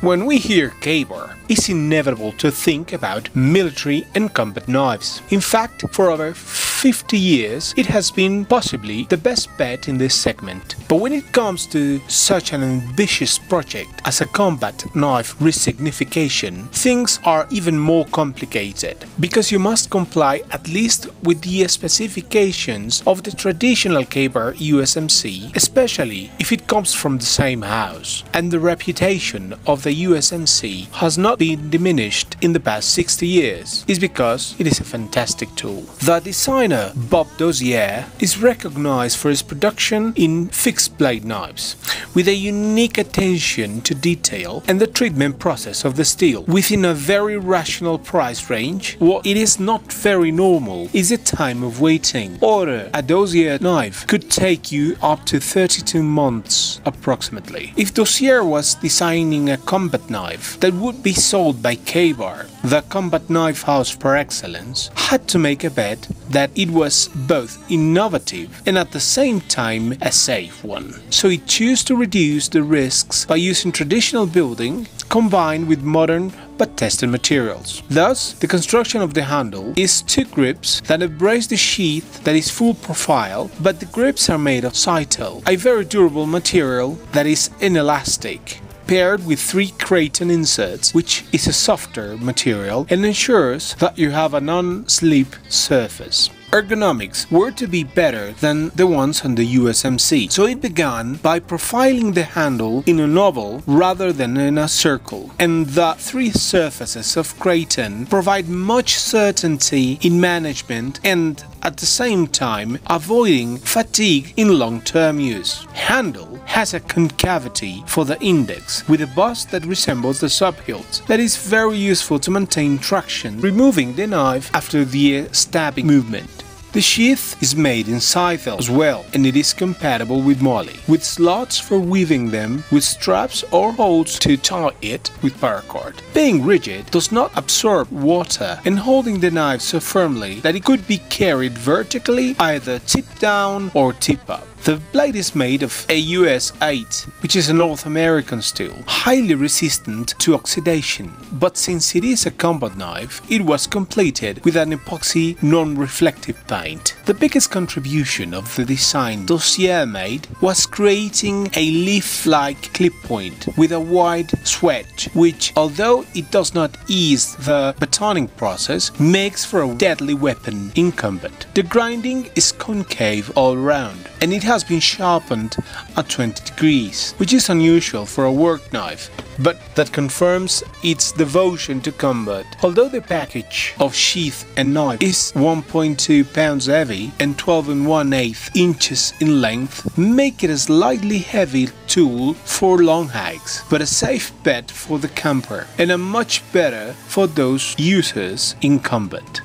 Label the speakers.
Speaker 1: When we hear K-bar, it's inevitable to think about military and combat knives. In fact, for over 50 years, it has been possibly the best bet in this segment. But when it comes to such an ambitious project as a combat knife re-signification, things are even more complicated, because you must comply at least with the specifications of the traditional K-bar USMC, especially if it comes from the same house. And the reputation of the USMC has not been diminished in the past 60 years, is because it is a fantastic tool. The designer Bob Dozier is recognized for his production in fixed blade knives, with a unique attention to detail and the treatment process of the steel. Within a very rational price range, what it is not very normal is the time of waiting. Order a Dozier knife could take you up to 32 months approximately. If Dozier was designing a combat knife that would be sold by K-bar, the combat knife house par excellence had to make a bet that it was both innovative and at the same time a safe one. So it chose to reduce the risks by using traditional building combined with modern but tested materials. Thus, the construction of the handle is two grips that embrace the sheath that is full profile, but the grips are made of cytal, a very durable material that is inelastic, paired with 3 Creighton inserts, which is a softer material and ensures that you have a non-slip surface. Ergonomics were to be better than the ones on the USMC, so it began by profiling the handle in an oval rather than in a circle, and the 3 surfaces of Creighton provide much certainty in management and at the same time avoiding fatigue in long-term use. Handle has a concavity for the index with a bust that resembles the subhilt that is very useful to maintain traction, removing the knife after the stabbing movement. The sheath is made in cytal as well, and it is compatible with moly, with slots for weaving them with straps or holes to tie it with paracord. Being rigid does not absorb water and holding the knife so firmly that it could be carried vertically, either tip down or tip up. The blade is made of a US 8, which is a North American steel, highly resistant to oxidation, but since it is a combat knife, it was completed with an epoxy non-reflective paint. The biggest contribution of the design Dozier made was creating a leaf-like clip point with a wide swedge, which, although it does not ease the batoning process, makes for a deadly weapon in combat. The grinding is concave all around, and it has been sharpened at 20 degrees, which is unusual for a work knife, but that confirms its devotion to combat. Although the package of sheath and knife is 1.2 pounds heavy and 12 1/8 inches in length, make it a slightly heavy tool for long hikes, but a safe bet for the camper and a much better for those users in combat.